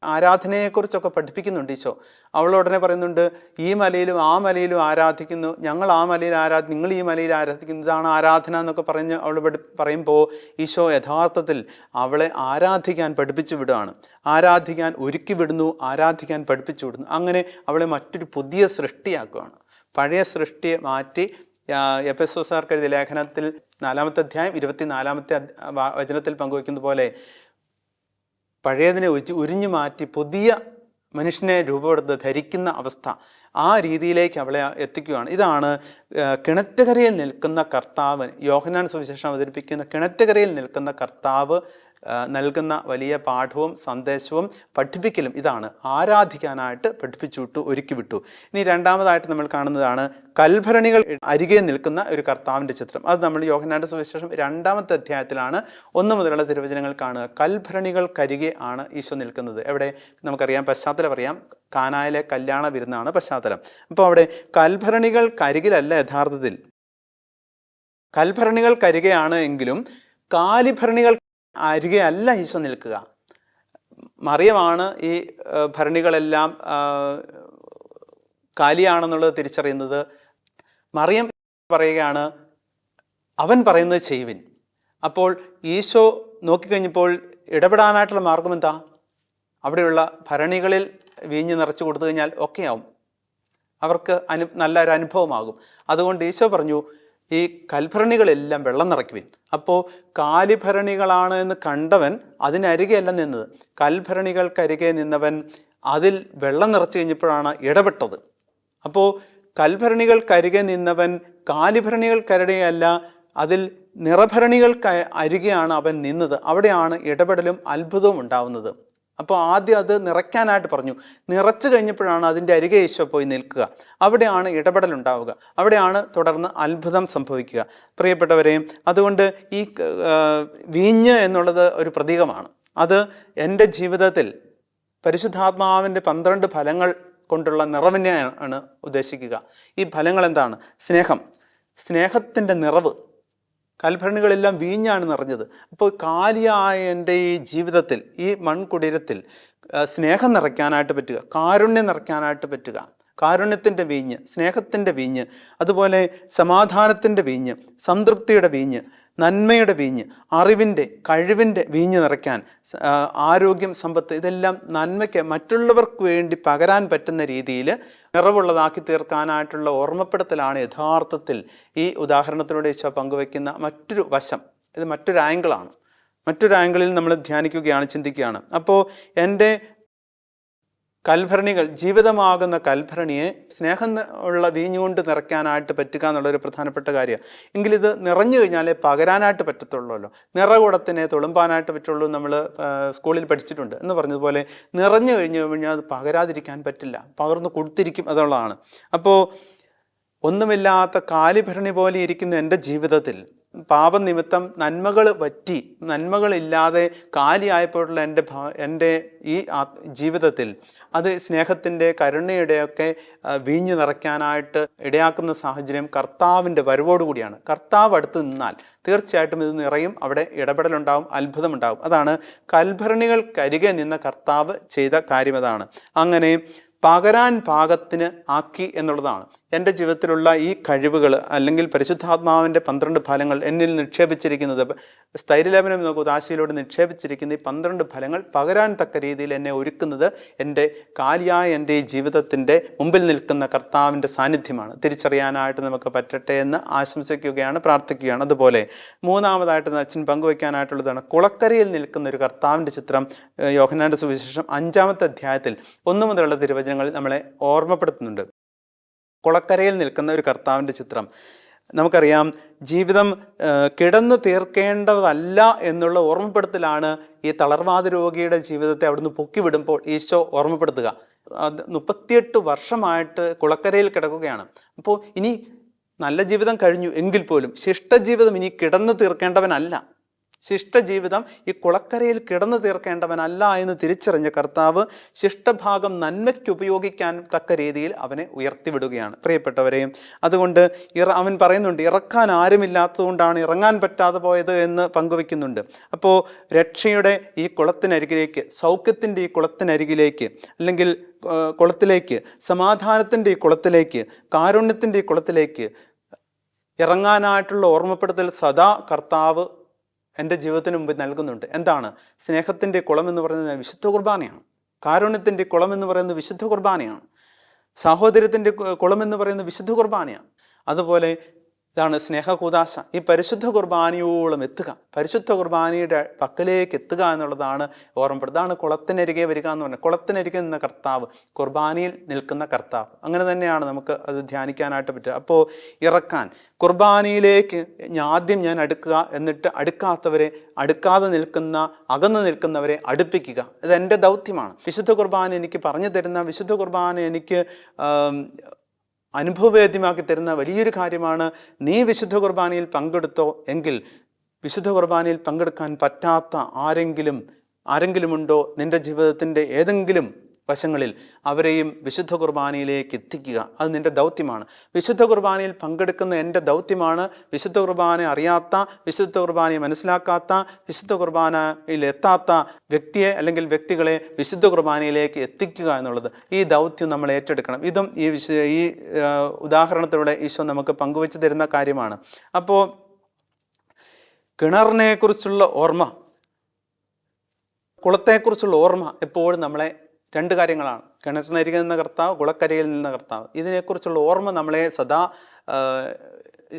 ആരാധനയെക്കുറിച്ചൊക്കെ പഠിപ്പിക്കുന്നുണ്ട് ഈശോ. അവളുടനെ പറയുന്നുണ്ട്, ഈ മലയിലും ആ മലയിലും ആരാധിക്കുന്നു, ഞങ്ങൾ ആ മലയിൽ നിങ്ങൾ ഈ മലയിൽ ആരാധിക്കുന്നു, ഇതാണ് ആരാധന എന്നൊക്കെ പറഞ്ഞ് അവൾ പറയുമ്പോൾ ഈശോ യഥാർത്ഥത്തിൽ അവളെ ആരാധിക്കാൻ പഠിപ്പിച്ചു വിടുകയാണ്. ആരാധിക്കാൻ ഒരുക്കി വിടുന്നു, ആരാധിക്കാൻ പഠിപ്പിച്ചു വിടുന്നു. അങ്ങനെ അവളെ മറ്റൊരു പുതിയ സൃഷ്ടിയാക്കുകയാണ്. പഴയ സൃഷ്ടിയെ മാറ്റി എഫെസോസുകാർക്ക് എഴുതിയ ലേഖനത്തിൽ 4-ാമത്തെ അധ്യായം 24-ാമത്തെ വചനത്തിൽ പങ്കുവയ്ക്കുന്ന പോലെ പഴയതിനെ ഉരിഞ്ഞു മാറ്റി പുതിയ മനുഷ്യനെ രൂപപ്പെടുത്തി ധരിക്കുന്ന അവസ്ഥ, ആ രീതിയിലേക്ക് അവളെ എത്തിക്കുകയാണ്. ഇതാണ് കിണറ്റുകരയിൽ നിൽക്കുന്ന കർത്താവ്, യോഹന്നാൻ സുവിശേഷം അവതരിപ്പിക്കുന്ന കിണറ്റുകരയിൽ നിൽക്കുന്ന കർത്താവ് നൽകുന്ന വലിയ പാഠവും സന്ദേശവും പഠിപ്പിക്കലും ഇതാണ്. ആരാധിക്കാനായിട്ട് പഠിപ്പിച്ചു വിട്ടു, ഒരുക്കി വിട്ടു. ഇനി രണ്ടാമതായിട്ട് നമ്മൾ കാണുന്നതാണ് കൽഭരണികൾ അരികെ നിൽക്കുന്ന ഒരു കർത്താവിൻ്റെ ചിത്രം. അത് നമ്മൾ യോഹന്നാന്റെ സുവിശേഷം 2-ാമത്തെ അധ്യായത്തിലാണ് 1 മുതലുള്ള തിരുവചനങ്ങൾ കാണുക. കൽഭരണികൾക്കരികെ ആണ് ഈശോ നിൽക്കുന്നത്. എവിടെ? നമുക്കറിയാം, പശ്ചാത്തലം അറിയാം, കാനായിലെ കല്യാണ വിരുന്നാണ് പശ്ചാത്തലം. അപ്പോൾ അവിടെ കൽഭരണികൾക്കരികിലല്ല യഥാർത്ഥത്തിൽ, കൽഭരണികൾക്കരികെയാണ് എങ്കിലും കാലിഭരണികൾ അരികെ അല്ല ഈശോ നിൽക്കുക. മറിയമാണ് ഈ ഭരണികളെല്ലാം കാലിയാണെന്നുള്ളത് തിരിച്ചറിയുന്നത്. മറിയം പറയുകയാണ്, അവൻ പറയുന്നത് ചെയ്യുവിൻ. അപ്പോൾ ഈശോ നോക്കിക്കഴിഞ്ഞപ്പോൾ ഇടപെടാനായിട്ടുള്ള മാർഗം എന്താ? അവിടെയുള്ള ഭരണികളിൽ വീഞ്ഞ് നിറച്ച് കൊടുത്തു കഴിഞ്ഞാൽ ഒക്കെ ആവും, അവർക്ക് നല്ലൊരു അനുഭവമാകും. അതുകൊണ്ട് ഈശോ പറഞ്ഞു, ഈ കൽഭരണികളെല്ലാം വെള്ളം നിറയ്ക്കുവിൻ. അപ്പോൾ കാലിഭരണികളാണ് എന്ന് കണ്ടവൻ അതിനരികെയല്ല നിന്നത്, കൽഭരണികൾക്കരികെ നിന്നവൻ അതിൽ വെള്ളം നിറച്ചു കഴിഞ്ഞപ്പോഴാണ് ഇടപെട്ടത്. അപ്പോൾ കൽഭരണികൾക്കരികെ നിന്നവൻ കാലിഭരണികൾക്കരികെയല്ല, അതിൽ നിറഭരണികൾക്ക് അരികെയാണ് അവൻ നിന്നത്. അവിടെയാണ് ഇടപെടലും അത്ഭുതവും ഉണ്ടാവുന്നത്. അപ്പോൾ ആദ്യം അത് നിറയ്ക്കാനായിട്ട് പറഞ്ഞു, നിറച്ചു കഴിഞ്ഞപ്പോഴാണ് അതിൻ്റെ അരികെ ഈശോ പോയി നിൽക്കുക. അവിടെയാണ് ഇടപെടൽ ഉണ്ടാവുക, അവിടെയാണ് തുടർന്ന് അത്ഭുതം സംഭവിക്കുക. പ്രിയപ്പെട്ടവരെ, അതുകൊണ്ട് ഈ വീഞ്ഞ് എന്നുള്ളത് ഒരു പ്രതീകമാണ്. അത് എൻ്റെ ജീവിതത്തിൽ പരിശുദ്ധാത്മാവിൻ്റെ 12 ഫലങ്ങൾ കൊണ്ടുള്ള നിറവിനെയാണ് ഉദ്ദേശിക്കുക. ഈ ഫലങ്ങൾ എന്താണ്? സ്നേഹം, സ്നേഹത്തിൻ്റെ നിറവ്. കൽഭരണികളെല്ലാം വീഞ്ഞാണ് നിറഞ്ഞത്. അപ്പോൾ കാലിയായ എൻ്റെ ഈ ജീവിതത്തിൽ, ഈ മൺകുടീരത്തിൽ സ്നേഹം നിറയ്ക്കാനായിട്ട് പറ്റുക, കാരുണ്യം നിറയ്ക്കാനായിട്ട് പറ്റുക. കാരുണ്യത്തിൻ്റെ വീഞ്ഞ്, സ്നേഹത്തിൻ്റെ വീഞ്ഞ്, അതുപോലെ സമാധാനത്തിൻ്റെ വീഞ്ഞ്, സംതൃപ്തിയുടെ വീഞ്ഞ്, നന്മയുടെ വീഞ്ഞ്, അറിവിൻ്റെ, കഴിവിൻ്റെ വീഞ്ഞ് നിറയ്ക്കാൻ, ആരോഗ്യം, സമ്പത്ത്, ഇതെല്ലാം നന്മയ്ക്ക് മറ്റുള്ളവർക്ക് വേണ്ടി പകരാൻ പറ്റുന്ന രീതിയിൽ നിറവുള്ളതാക്കി തീർക്കാനായിട്ടുള്ള ഓർമ്മപ്പെടുത്തലാണ് യഥാർത്ഥത്തിൽ ഈ ഉദാഹരണത്തിലൂടെ ഈശോ പങ്കുവയ്ക്കുന്ന മറ്റൊരു വശം. ഇത് മറ്റൊരു ആംഗിളാണ്. മറ്റൊരു ആംഗിളിൽ നമ്മൾ ധ്യാനിക്കുകയാണ്, ചിന്തിക്കുകയാണ്. അപ്പോൾ എൻ്റെ കൽഭരണികൾ, ജീവിതമാകുന്ന കൽഭരണിയെ സ്നേഹം ഉള്ള വീഞ്ഞുകൊണ്ട് നിറയ്ക്കാനായിട്ട് പറ്റുക എന്നുള്ളൊരു പ്രധാനപ്പെട്ട കാര്യമാണ്. എങ്കിലിത് നിറഞ്ഞു കഴിഞ്ഞാലേ പകരാനായിട്ട് പറ്റത്തുള്ളൂല്ലോ. നിറകുടത്തിനെ തുളുമ്പാനായിട്ട് പറ്റുള്ളൂ, നമ്മൾ സ്കൂളിൽ പഠിച്ചിട്ടുണ്ട് എന്ന് പറഞ്ഞതുപോലെ നിറഞ്ഞു കഴിഞ്ഞാൽ അത് പകരാതിരിക്കാൻ പറ്റില്ല, പകർന്നു കൊടുത്തിരിക്കും എന്നുള്ളതാണ്. അപ്പോൾ ഒന്നുമില്ലാത്ത കാലിഭരണി പോലെ ഇരിക്കുന്ന എൻ്റെ ജീവിതത്തിൽ പാപനിമിത്തം നന്മകൾ വറ്റി, നന്മകളില്ലാതെ കാലിയായപ്പോഴുള്ള എൻ്റെ ഈ ജീവിതത്തിൽ അത് സ്നേഹത്തിൻ്റെ കരുണയുടെയൊക്കെ വീഞ്ഞു നിറയ്ക്കാനായിട്ട് ഇടയാക്കുന്ന സാഹചര്യം കർത്താവിൻ്റെ വരവോടുകൂടിയാണ്. കർത്താവ് അടുത്ത് നിന്നാൽ തീർച്ചയായിട്ടും ഇത് നിറയും, അവിടെ ഇടപെടലുണ്ടാവും, അത്ഭുതമുണ്ടാവും. അതാണ് കൽഭരണികൾക്കരികെ നിന്ന കർത്താവ് ചെയ്ത കാര്യം. അതാണ് അങ്ങനെ പകരാൻ പാകത്തിന് ആക്കി എന്നുള്ളതാണ്. എൻ്റെ ജീവിതത്തിലുള്ള ഈ കഴിവുകൾ അല്ലെങ്കിൽ പരിശുദ്ധാത്മാവിൻ്റെ 12 ഫലങ്ങൾ എന്നിൽ നിക്ഷേപിച്ചിരിക്കുന്നത്, സ്ഥൈര്യലേപനം എന്ന ഉദാശയിലൂടെ നിക്ഷേപിച്ചിരിക്കുന്ന ഈ 12 ഫലങ്ങൾ പകരാൻ തക്ക രീതിയിൽ എന്നെ ഒരുക്കുന്നത് എൻ്റെ കാലിയായ എൻ്റെ ഈ ജീവിതത്തിൻ്റെ മുമ്പിൽ നിൽക്കുന്ന കർത്താവിൻ്റെ സാന്നിധ്യമാണ്. തിരിച്ചറിയാനായിട്ട് നമുക്ക് പറ്റട്ടെ എന്ന് ആശംസിക്കുകയാണ്, പ്രാർത്ഥിക്കുകയാണ്. അതുപോലെ മൂന്നാമതായിട്ട് അച്ഛൻ പങ്കുവയ്ക്കാനായിട്ടുള്ളതാണ് കുളക്കരയിൽ നിൽക്കുന്ന ഒരു കർത്താവിൻ്റെ ചിത്രം. യോഹന്നാന്റെ സുവിശേഷം 5-ാമത്തെ അധ്യായത്തിൽ 1 മുതലുള്ള തിരുവചനങ്ങൾ നമ്മളെ ഓർമ്മപ്പെടുത്തുന്നുണ്ട്. കുളക്കരയിൽ നിൽക്കുന്ന ഒരു കർത്താവിൻ്റെ ചിത്രം. നമുക്കറിയാം, ജീവിതം കിടന്നു തീർക്കേണ്ടതല്ല എന്നുള്ള ഓർമ്മപ്പെടുത്തലാണ് ഈ തളർവാദ രോഗിയുടെ ജീവിതത്തെ അവിടുന്ന് പൊക്കിവിടുമ്പോൾ ഈശോ ഓർമ്മപ്പെടുത്തുക. 38 വർഷമായിട്ട് കുളക്കരയിൽ കിടക്കുകയാണ്. അപ്പോൾ ഇനി നല്ല ജീവിതം കഴിഞ്ഞു എങ്കിൽ പോലും ശിഷ്ടജീവിതം ഇനി കിടന്നു തീർക്കേണ്ടവനല്ല. ശിഷ്ടജീവിതം ഈ കുളക്കരയിൽ കിടന്നു തീർക്കേണ്ടവനല്ല എന്ന് തിരിച്ചറിഞ്ഞ കർത്താവ് ശിഷ്ടഭാഗം നന്മയ്ക്ക് ഉപയോഗിക്കാൻ തക്ക രീതിയിൽ അവനെ ഉയർത്തിവിടുകയാണ്. പ്രിയപ്പെട്ടവരെയും, അതുകൊണ്ട് അവൻ പറയുന്നുണ്ട്, ഇറക്കാൻ ആരുമില്ലാത്തതുകൊണ്ടാണ് ഇറങ്ങാൻ പറ്റാതെ പോയത് എന്ന് പങ്കുവെക്കുന്നുണ്ട്. അപ്പോൾ രക്ഷയുടെ ഈ കുളത്തിനരികിലേക്ക്, സൗഖ്യത്തിൻ്റെ ഈ കുളത്തിനരികിലേക്ക്, അല്ലെങ്കിൽ കുളത്തിലേക്ക്, സമാധാനത്തിൻ്റെ ഈ കുളത്തിലേക്ക്, കാരുണ്യത്തിൻ്റെ ഈ കുളത്തിലേക്ക് ഇറങ്ങാനായിട്ടുള്ള ഓർമ്മപ്പെടുത്തൽ സദാ കർത്താവ് എൻ്റെ ജീവിതത്തിന് മുമ്പ് നൽകുന്നുണ്ട്. എന്താണ്? സ്നേഹത്തിൻ്റെ കുളം എന്ന് പറയുന്നത് വിശുദ്ധ കുർബാനയാണ്. കാരുണ്യത്തിൻ്റെ കുളം എന്ന് പറയുന്നത് വിശുദ്ധ കുർബാനയാണ്. സാഹോദര്യത്തിൻ്റെ കുളം എന്ന് പറയുന്നത് വിശുദ്ധ കുർബാനയാണ്. അതുപോലെ ഇതാണ് സ്നേഹകൂദാശ. ഈ പരിശുദ്ധ കുർബാനയോളം എത്തുക, പരിശുദ്ധ കുർബാനയുടെ പക്കലേക്ക് എത്തുക എന്നുള്ളതാണ് ഓർമ്മപ്പെടുത്തുക. ഇതാണ് കുളത്തിനരികെ വരിക എന്ന് പറഞ്ഞാൽ. കുളത്തിനരികെ നിന്ന കർത്താവ്, കുർബാനയിൽ നിൽക്കുന്ന കർത്താവ്. അങ്ങനെ തന്നെയാണ് നമുക്ക് അത് ധ്യാനിക്കാനായിട്ട് പറ്റുക. അപ്പോൾ ഇറക്കാൻ, കുർബാനയിലേക്ക് ആദ്യം ഞാൻ അടുക്കുക, എന്നിട്ട് അടുക്കാതെ നിൽക്കുന്ന, അകന്നു നിൽക്കുന്നവരെ അടുപ്പിക്കുക. ഇത് എൻ്റെ ദൗത്യമാണ്. വിശുദ്ധ കുർബാന എനിക്ക് പറഞ്ഞു തരുന്ന, വിശുദ്ധ കുർബാന എനിക്ക് അനുഭവവേദ്യമാക്കി തരുന്ന വലിയൊരു കാര്യമാണ്. നീ വിശുദ്ധ കുർബാനയിൽ പങ്കെടുത്തോ എങ്കിൽ വിശുദ്ധ കുർബാനയിൽ പങ്കെടുക്കാൻ പറ്റാത്ത ആരെങ്കിലും ഉണ്ടോ നിൻ്റെ ജീവിതത്തിൻ്റെ ഏതെങ്കിലും വശങ്ങളിൽ, അവരെയും വിശുദ്ധ കുർബാനയിലേക്ക് എത്തിക്കുക. അത് നിൻ്റെ ദൗത്യമാണ്. വിശുദ്ധ കുർബാനയിൽ പങ്കെടുക്കുന്ന എൻ്റെ ദൗത്യമാണ് വിശുദ്ധ കുർബാന അറിയാത്ത, വിശുദ്ധ കുർബാനയെ മനസ്സിലാക്കാത്ത, വിശുദ്ധ കുർബാനയിൽ എത്താത്ത വ്യക്തിയെ അല്ലെങ്കിൽ വ്യക്തികളെ വിശുദ്ധ കുർബാനയിലേക്ക് എത്തിക്കുക എന്നുള്ളത്. ഈ ദൗത്യം നമ്മൾ ഏറ്റെടുക്കണം. ഇതും ഈ ഉദാഹരണത്തിലൂടെ ഈശോ നമുക്ക് പങ്കുവെച്ച് തരുന്ന കാര്യമാണ്. അപ്പോൾ കിണറിനെ കുറിച്ചുള്ള ഓർമ്മ, കുളത്തെക്കുറിച്ചുള്ള ഓർമ്മ എപ്പോഴും നമ്മളെ 2 കാര്യങ്ങളാണ്. കിണറ്റിനരികെ നിന്ന കർത്താവ്, കുളക്കരയിൽ നിന്ന കർത്താവ്. ഇതിനെക്കുറിച്ചുള്ള ഓർമ്മ നമ്മളെ സദാ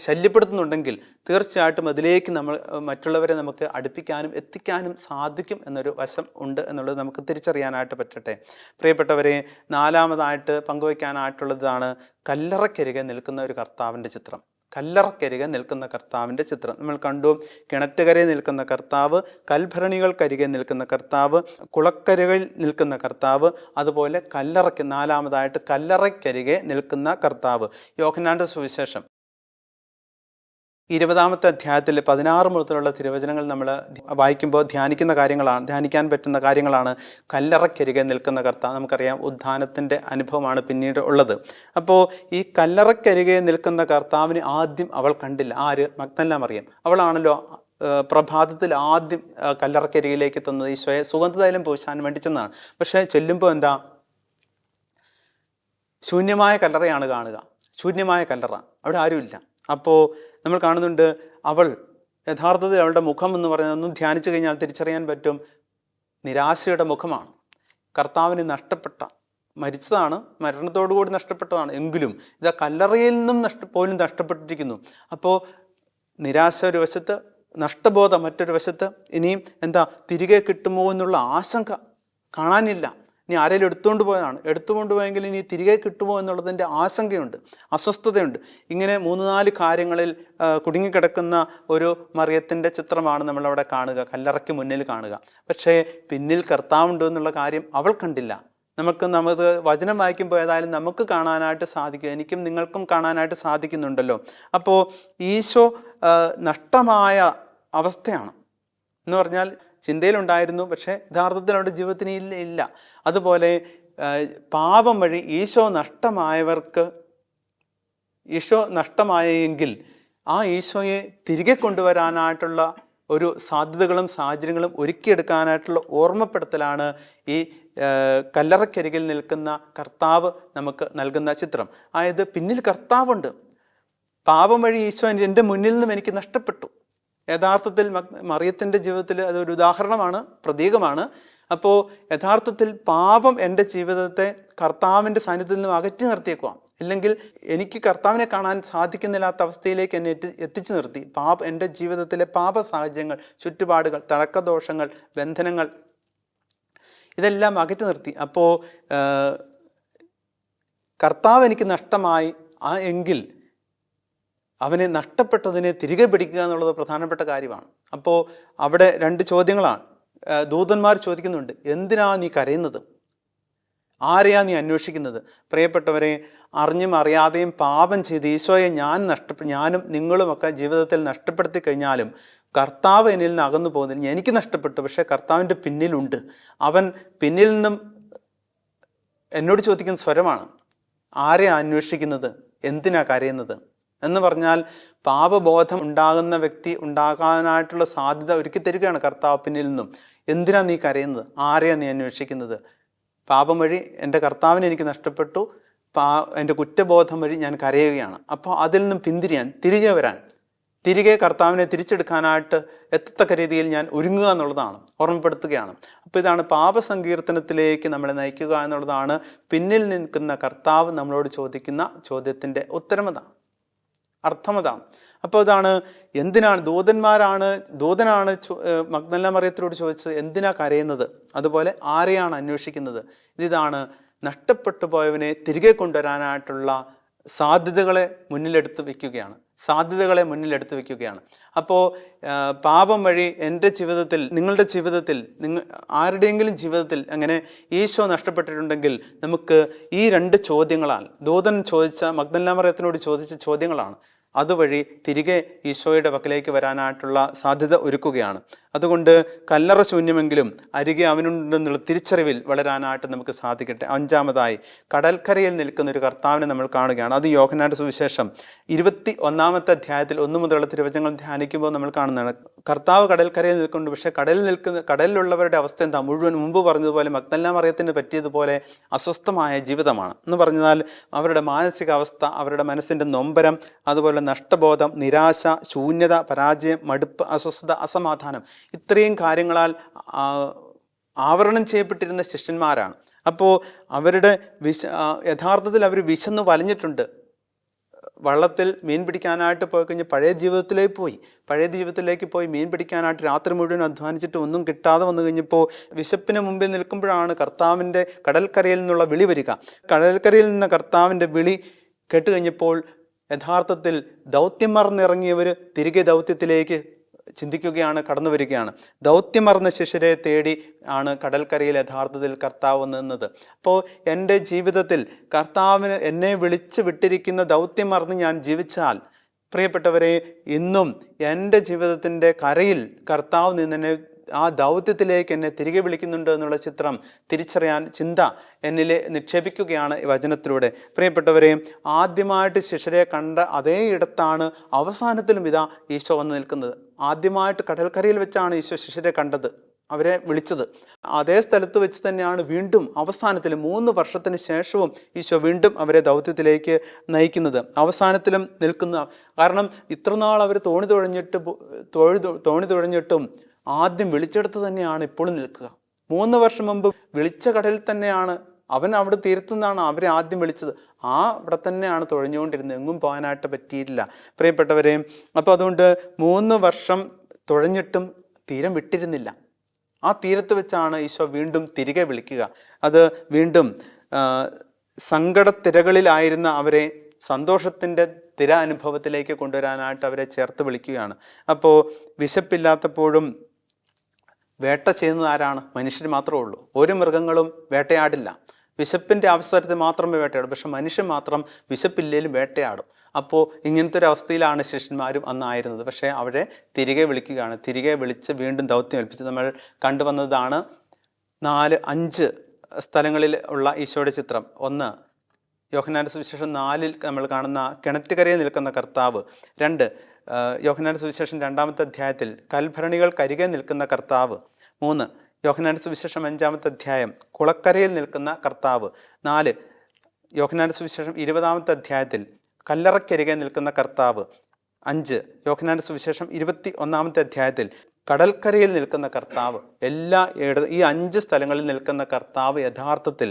ശല്യപ്പെടുത്തുന്നുണ്ടെങ്കിൽ തീർച്ചയായിട്ടും അതിലേക്ക് നമ്മൾ മറ്റുള്ളവരെ നമുക്ക് അടുപ്പിക്കാനും എത്തിക്കാനും സാധിക്കും എന്നൊരു വശം ഉണ്ട് എന്നുള്ളത് നമുക്ക് തിരിച്ചറിയാനായിട്ട് പറ്റട്ടെ. പ്രിയപ്പെട്ടവരെ, 4-മതായിട്ട് പങ്കുവയ്ക്കാനായിട്ടുള്ളതാണ് കല്ലറക്കരികെ നിൽക്കുന്ന ഒരു കർത്താവിൻ്റെ ചിത്രം. കല്ലറക്കരികെ നിൽക്കുന്ന കർത്താവിൻ്റെ ചിത്രം നമ്മൾ കണ്ടു. കിണറ്റുകരയിൽ നിൽക്കുന്ന കർത്താവ്, കൽഭരണികൾക്കരികെ നിൽക്കുന്ന കർത്താവ്, കുളക്കരകളിൽ നിൽക്കുന്ന കർത്താവ്, അതുപോലെ 4-മതായിട്ട് കല്ലറക്കരികെ നിൽക്കുന്ന കർത്താവ്. യോഹന്നാന്റെ സുവിശേഷം 20-ാമത്തെ അധ്യായത്തിൽ 16 മുതലുള്ള തിരുവചനങ്ങൾ നമ്മൾ വായിക്കുമ്പോൾ ധ്യാനിക്കാൻ പറ്റുന്ന കാര്യങ്ങളാണ്. കല്ലറക്കരികെ നിൽക്കുന്ന കർത്താവ്. നമുക്കറിയാം, ഉദ്ധാനത്തിൻ്റെ അനുഭവമാണ് പിന്നീട് ഉള്ളത്. അപ്പോൾ ഈ കല്ലറക്കരികെ നിൽക്കുന്ന കർത്താവിനെ ആദ്യം അവൾ കണ്ടില്ല. ആര്? മഗ്ദലന മറിയം. അവളാണല്ലോ പ്രഭാതത്തിൽ ആദ്യം കല്ലറക്കരികിലേക്ക് എത്തുന്നത്. ഈശോയെ സുഗന്ധതൈലം പൂശാൻ വേണ്ടി ചെന്നതാണ്. പക്ഷേ ചെല്ലുമ്പോൾ എന്താ? ശൂന്യമായ കല്ലറയാണ് കാണുക. ശൂന്യമായ കല്ലറ, അവിടെ ആരുമില്ല. അപ്പോൾ നമ്മൾ കാണുന്നുണ്ട്, അവൾ യഥാർത്ഥത്തിൽ അവളുടെ മുഖം എന്ന് പറയുന്നത് ഒന്ന് ധ്യാനിച്ചു കഴിഞ്ഞാൽ തിരിച്ചറിയാൻ പറ്റും, നിരാശയുടെ മുഖമാണ്. കർത്താവിന് മരിച്ചതാണ്, മരണത്തോടുകൂടി നഷ്ടപ്പെട്ടതാണ്. എങ്കിലും ഇതാ കല്ലറയിൽ നിന്നും പോലും നഷ്ടപ്പെട്ടിരിക്കുന്നു. അപ്പോൾ നിരാശ ഒരു വശത്ത്, നഷ്ടബോധം മറ്റൊരു വശത്ത്. ഇനിയും എന്താ, തിരികെ കിട്ടുമോ എന്നുള്ള ആശങ്ക കാണാനില്ല. ഇനി ആരെങ്കിലും എടുത്തുകൊണ്ട് പോയെങ്കിൽ ഇനി തിരികെ കിട്ടുമോ എന്നുള്ളതിൻ്റെ ആശങ്കയുണ്ട്, അസ്വസ്ഥതയുണ്ട്. ഇങ്ങനെ 3-4 കാര്യങ്ങളിൽ കുടുങ്ങിക്കിടക്കുന്ന ഒരു മറിയത്തിൻ്റെ ചിത്രമാണ് നമ്മളവിടെ കാണുക, കല്ലറയ്ക്ക് മുന്നിൽ കാണുക. പക്ഷേ പിന്നിൽ കർത്താവുണ്ട് എന്നുള്ള കാര്യം അവൾ കണ്ടില്ല. നമുക്ക് വചനം വായിക്കുമ്പോൾ ഏതായാലും നമുക്ക് കാണാനായിട്ട് സാധിക്കും, എനിക്കും നിങ്ങൾക്കും കാണാനായിട്ട് സാധിക്കുന്നുണ്ടല്ലോ. അപ്പോൾ ഈശോ നഷ്ടമായ അവസ്ഥയാണ് എന്ന് പറഞ്ഞാൽ ചിന്തയിലുണ്ടായിരുന്നു, പക്ഷേ യഥാർത്ഥത്തിൽ അവരുടെ ജീവിതത്തിന് ഇല്ല. അതുപോലെ പാപം വഴി ഈശോ നഷ്ടമായെങ്കിൽ ആ ഈശോയെ തിരികെ കൊണ്ടുവരാനായിട്ടുള്ള ഒരു സാധ്യതകളും സാഹചര്യങ്ങളും ഒരുക്കിയെടുക്കാനായിട്ടുള്ള ഓർമ്മപ്പെടുത്തലാണ് ഈ കല്ലറക്കരികിൽ നിൽക്കുന്ന കർത്താവ് നമുക്ക് നൽകുന്ന ചിത്രം. അതായത് പിന്നിൽ കർത്താവുണ്ട്. പാപം വഴി ഈശോ എൻ്റെ മുന്നിൽ നിന്നും എനിക്ക് നഷ്ടപ്പെട്ടു. യഥാർത്ഥത്തിൽ മറിയത്തിൻ്റെ ജീവിതത്തിൽ അതൊരു ഉദാഹരണമാണ്, പ്രതീകമാണ്. അപ്പോൾ യഥാർത്ഥത്തിൽ പാപം എൻ്റെ ജീവിതത്തെ കർത്താവിൻ്റെ സാന്നിധ്യത്തിൽ നിന്നും അകറ്റി നിർത്തിയേക്കുവാം, ഇല്ലെങ്കിൽ എനിക്ക് കർത്താവിനെ കാണാൻ സാധിക്കുന്നില്ലാത്ത അവസ്ഥയിലേക്ക് എന്നെ എത്തിച്ചു നിർത്തി. എൻ്റെ ജീവിതത്തിലെ പാപ സാഹചര്യങ്ങൾ, ചുറ്റുപാടുകൾ, തഴക്കദോഷങ്ങൾ, ബന്ധനങ്ങൾ ഇതെല്ലാം അകറ്റി നിർത്തി. അപ്പോൾ കർത്താവ് എനിക്ക് നഷ്ടമായി എങ്കിൽ അവനെ നഷ്ടപ്പെട്ടതിനെ തിരികെ പിടിക്കുക എന്നുള്ളത് പ്രധാനപ്പെട്ട കാര്യമാണ്. അപ്പോൾ അവിടെ 2 ചോദ്യങ്ങളാണ് ദൂതന്മാർ ചോദിക്കുന്നുണ്ട്. എന്തിനാ നീ കരയുന്നത്? ആരെയാ നീ അന്വേഷിക്കുന്നത്? പ്രിയപ്പെട്ടവരെ, അറിഞ്ഞും അറിയാതെയും പാപം ചെയ്ത് ഈശോയെ ഞാനും നിങ്ങളുമൊക്കെ ജീവിതത്തിൽ നഷ്ടപ്പെടുത്തി കഴിഞ്ഞാലും കർത്താവ് എന്നിൽ നിന്ന് അകന്നു പോകുന്നതിന് എനിക്ക് നഷ്ടപ്പെട്ടു, പക്ഷേ കർത്താവിൻ്റെ പിന്നിലുണ്ട്. അവൻ പിന്നിൽ നിന്നും എന്നോട് ചോദിക്കുന്ന സ്വരമാണ്, ആരെയാ അന്വേഷിക്കുന്നത്? എന്തിനാ കരയുന്നത് എന്ന് പറഞ്ഞാൽ പാപബോധം ഉണ്ടാകുന്ന വ്യക്തി ഉണ്ടാകാനായിട്ടുള്ള സാധ്യത ഒരുക്കി തരികയാണ് കർത്താവ് പിന്നിൽ നിന്നും. എന്തിനാ നീ കരയുന്നത്? ആരെയാ നീ അന്വേഷിക്കുന്നത്? പാപം വഴി എൻ്റെ കർത്താവിനെ എനിക്ക് നഷ്ടപ്പെട്ടു, എൻ്റെ കുറ്റബോധം വഴി ഞാൻ കരയുകയാണ്. അപ്പോൾ അതിൽ നിന്നും പിന്തിരിയാൻ, തിരികെ കർത്താവിനെ തിരിച്ചെടുക്കാനായിട്ട് എത്തത്തക്ക രീതിയിൽ ഞാൻ ഒരുങ്ങുക എന്നുള്ളതാണ്, ഓർമ്മപ്പെടുത്തുകയാണ്. അപ്പോൾ ഇതാണ് പാപസങ്കീർത്തനത്തിലേക്ക് നമ്മളെ നയിക്കുക എന്നുള്ളതാണ് പിന്നിൽ നിൽക്കുന്ന കർത്താവ് നമ്മളോട് ചോദിക്കുന്ന ചോദ്യത്തിൻ്റെ ഉത്തരമതാണ്, അർത്ഥമതാണ്. അപ്പോൾ ഇതാണ് എന്തിനാണ് ദൂതനാണ് മഗ്ദലന മറിയത്തിനോട് ചോദിച്ചത്, എന്തിനാ കരയുന്നത്? അതുപോലെ ആരെയാണ് അന്വേഷിക്കുന്നത്? ഇതാണ് നഷ്ടപ്പെട്ടു പോയവനെ തിരികെ കൊണ്ടുവരാനായിട്ടുള്ള സാധ്യതകളെ മുന്നിലെടുത്ത് വയ്ക്കുകയാണ്. അപ്പോൾ പാപം വഴി എൻ്റെ ജീവിതത്തിൽ, നിങ്ങളുടെ ജീവിതത്തിൽ, ആരുടെയെങ്കിലും ജീവിതത്തിൽ അങ്ങനെ ഈശോ നഷ്ടപ്പെട്ടിട്ടുണ്ടെങ്കിൽ നമുക്ക് ഈ 2 ചോദ്യങ്ങളാൽ മഗ്ദലന മറിയത്തിനോട് ചോദിച്ച ചോദ്യങ്ങളാണ് അതുവഴി തിരികെ ഈശോയുടെ പക്കലേക്ക് വരാനായിട്ടുള്ള സാധ്യത ഒരുക്കുകയാണ്. അതുകൊണ്ട് കല്ലറ ശൂന്യമെങ്കിലും അരികെ അവനുണ്ടെന്നുള്ള തിരിച്ചറിവിൽ വളരാനായിട്ട് നമുക്ക് സാധിക്കട്ടെ. 5-മതായി കടൽക്കരയിൽ നിൽക്കുന്ന ഒരു കർത്താവിനെ നമ്മൾ കാണുകയാണ്. അത് യോഹന്നാന്റെ സുവിശേഷം 21-ാമത്തെ അധ്യായത്തിൽ 1 മുതലുള്ള തിരുവചനങ്ങൾ ധ്യാനിക്കുമ്പോൾ നമ്മൾ കാണുന്നതാണ്. കർത്താവ് കടൽക്കരയിൽ നിൽക്കുന്നുണ്ട്, പക്ഷേ കടലിലുള്ളവരുടെ അവസ്ഥ എന്താ? മുമ്പ് പറഞ്ഞതുപോലെ മഗ്ദലന മറിയത്തിന് പറ്റിയതുപോലെ അസ്വസ്ഥമായ ജീവിതമാണ് എന്ന് പറഞ്ഞാൽ അവരുടെ മാനസികാവസ്ഥ, അവരുടെ മനസ്സിൻ്റെ നൊമ്പരം, അതുപോലെ നഷ്ടബോധം, നിരാശ, ശൂന്യത, പരാജയം, മടുപ്പ്, അസ്വസ്ഥത, അസമാധാനം, ഇത്രയും കാര്യങ്ങളാൽ ആവരണം ചെയ്യപ്പെട്ടിരുന്ന ശിഷ്യന്മാരാണ്. അപ്പോൾ യഥാർത്ഥത്തിൽ അവർ വിശന്ന് വലഞ്ഞിട്ടുണ്ട്. വള്ളത്തിൽ മീൻ പിടിക്കാനായിട്ട് പോയി കഴിഞ്ഞ് പഴയ ജീവിതത്തിലേക്ക് പോയി മീൻ പിടിക്കാനായിട്ട് രാത്രി മുഴുവൻ അധ്വാനിച്ചിട്ട് ഒന്നും കിട്ടാതെ വന്നു കഴിഞ്ഞപ്പോൾ വിശപ്പിന് മുമ്പിൽ നിൽക്കുമ്പോഴാണ് കർത്താവിൻ്റെ കടൽക്കരയിൽ നിന്നുള്ള വിളി വരിക. കടൽക്കരയിൽ നിന്ന് കർത്താവിൻ്റെ വിളി കേട്ടുകഴിഞ്ഞപ്പോൾ യഥാർത്ഥത്തിൽ ദൗത്യം മറന്നിറങ്ങിയവർ തിരികെ ദൗത്യത്തിലേക്ക് ചിന്തിക്കുകയാണ്, കടന്നു വരികയാണ്. ദൗത്യമറന്ന ശിഷ്യരെ തേടി ആണ് കടൽക്കരയിൽ യഥാർത്ഥത്തിൽ കർത്താവ് നിന്നത്. അപ്പോൾ എൻ്റെ ജീവിതത്തിൽ കർത്താവിന് എന്നെ വിളിച്ചു വിട്ടിരിക്കുന്ന ദൗത്യം മറന്ന് ഞാൻ ജീവിച്ചാൽ, പ്രിയപ്പെട്ടവരെ, ഇന്നും എൻ്റെ ജീവിതത്തിൻ്റെ കരയിൽ കർത്താവ് നിന്നെന്നെ ആ ദൗത്യത്തിലേക്ക് എന്നെ തിരികെ വിളിക്കുന്നുണ്ട് എന്നുള്ള ചിന്ത എന്നിലെ നിക്ഷേപിക്കുകയാണ് ഈ വചനത്തിലൂടെ. പ്രിയപ്പെട്ടവരെ, ആദ്യമായിട്ട് ശിഷ്യരെ കണ്ട അതേ ഇടത്താണ് അവസാനത്തിലും ഇതാ ഈശോ വന്ന് നിൽക്കുന്നത്. ആദ്യമായിട്ട് കടൽക്കരയിൽ വെച്ചാണ് ഈശോ ശിഷ്യരെ കണ്ടത്, അവരെ വിളിച്ചത്. അതേ സ്ഥലത്ത് വെച്ച് തന്നെയാണ് വീണ്ടും അവസാനത്തിലും 3 വർഷത്തിന് ശേഷവും ഈശോ വീണ്ടും അവരെ ദൗത്യത്തിലേക്ക് നയിക്കുന്നത്, അവസാനത്തിലും നിൽക്കുന്ന. കാരണം ഇത്രനാൾ അവർ തോണി തുഴഞ്ഞിട്ടും ആദ്യം വിളിച്ചെടുത്ത് തന്നെയാണ് ഇപ്പോഴും നിൽക്കുക. 3 വർഷം മുമ്പ് വിളിച്ച കടലിൽ തന്നെയാണ്, അവൻ അവിടെ തീരത്തുനിന്നാണ് അവരെ ആദ്യം വിളിച്ചത്. അവിടെ തന്നെയാണ് തുഴഞ്ഞുകൊണ്ടിരുന്നത്, എങ്ങും പോകാനായിട്ട് പറ്റിയില്ല പ്രിയപ്പെട്ടവരെ. അപ്പോൾ അതുകൊണ്ട് 3 വർഷം തുഴഞ്ഞിട്ടും തീരം വിട്ടിരുന്നില്ല. ആ തീരത്ത് വെച്ചാണ് ഈശോ വീണ്ടും തിരികെ വിളിക്കുക. അത് വീണ്ടും സങ്കടത്തിരകളിലായിരുന്ന അവരെ സന്തോഷത്തിൻ്റെ തിര അനുഭവത്തിലേക്ക് കൊണ്ടുവരാനായിട്ട് അവരെ ചേർത്ത് വിളിക്കുകയാണ്. അപ്പോൾ വിശപ്പില്ലാത്തപ്പോഴും വേട്ട ചെയ്യുന്നത് ആരാണ്? മനുഷ്യർ മാത്രമേ ഉള്ളൂ. ഒരു മൃഗങ്ങളും വേട്ടയാടില്ല. വിശപ്പിൻ്റെ അവസരത്തിൽ മാത്രമേ വേട്ടയാടും, പക്ഷെ മനുഷ്യൻ മാത്രം വിശപ്പില്ലേലും വേട്ടയാടും. അപ്പോൾ ഇങ്ങനത്തെ ഒരു അവസ്ഥയിലാണ് ശിഷ്യന്മാരും അന്നായിരുന്നത്. പക്ഷേ അവരെ തിരികെ വിളിക്കുകയാണ്. തിരികെ വിളിച്ച് വീണ്ടും ദൗത്യം ഏൽപ്പിച്ച് നമ്മൾ കണ്ടുവന്നതാണ് 4-5 സ്ഥലങ്ങളിൽ ഉള്ള ഈശോയുടെ ചിത്രം. ഒന്ന്, യോഹന്നാന്റെ സുവിശേഷം 4 നമ്മൾ കാണുന്ന കിണറ്റുകരയിൽ നിൽക്കുന്ന കർത്താവ്. 2, യോഹന്നാന്റെ സുവിശേഷം 2-ാമത്തെ അധ്യായത്തിൽ കൽഭരണികൾക്കരികെ നിൽക്കുന്ന കർത്താവ്. 3, യോഹന്നാന്റെ സുവിശേഷം 5-ാമത്തെ അധ്യായം കുളക്കരയിൽ നിൽക്കുന്ന കർത്താവ്. 4, യോഹന്നാന്റെ സുവിശേഷം 20-ാമത്തെ അധ്യായത്തിൽ കല്ലറക്കരികെ നിൽക്കുന്ന കർത്താവ്. 5, യോഹന്നാന്റെ സുവിശേഷം 21-ാമത്തെ അധ്യായത്തിൽ കടൽക്കരയിൽ നിൽക്കുന്ന കർത്താവ്. ഈ 5 സ്ഥലങ്ങളിൽ നിൽക്കുന്ന കർത്താവ് യഥാർത്ഥത്തിൽ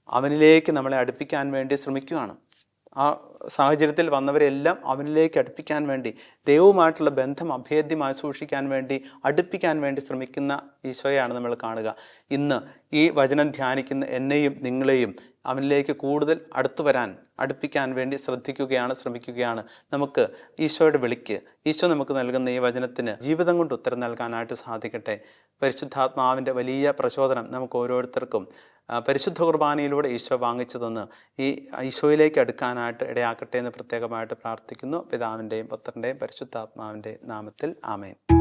അവനിലേക്ക് നമ്മളെ അടുപ്പിക്കാൻ വേണ്ടി ശ്രമിക്കുകയാണ്. ആ സാഹചര്യത്തിൽ വന്നവരെല്ലാം അവനിലേക്ക് അടുപ്പിക്കാൻ വേണ്ടി, ദൈവവുമായിട്ടുള്ള ബന്ധം അഭേദ്യമായി സൂക്ഷിക്കാൻ വേണ്ടി, അടുപ്പിക്കാൻ വേണ്ടി ശ്രമിക്കുന്ന ഈശോയാണ് നമ്മൾ കാണുക. ഇന്ന് ഈ വചനം ധ്യാനിക്കുന്ന എന്നെയും നിങ്ങളെയും അവനിലേക്ക് കൂടുതൽ അടുത്തു വരാൻ, അടുപ്പിക്കാൻ വേണ്ടി ശ്രമിക്കുകയാണ്. നമുക്ക് ഈശോയുടെ വിളിക്ക്, ഈശോ നമുക്ക് നൽകുന്ന ഈ വചനത്തിന് ജീവിതം കൊണ്ട് ഉത്തരം നൽകാനായിട്ട് സാധിക്കട്ടെ. പരിശുദ്ധാത്മാവിൻ്റെ വലിയ പ്രചോദനം നമുക്ക് ഓരോരുത്തർക്കും പരിശുദ്ധ കുർബാനയിലൂടെ ഈശോ വാങ്ങിച്ചു തന്ന് ഈ ഈശോയിലേക്ക് അടുക്കാനായിട്ട് ഇടയാക്കട്ടെ എന്ന് പ്രത്യേകമായിട്ട് പ്രാർത്ഥിക്കുന്നു. പിതാവിൻ്റെയും പുത്രൻ്റെയും പരിശുദ്ധാത്മാവിൻ്റെയും നാമത്തിൽ ആമേൻ.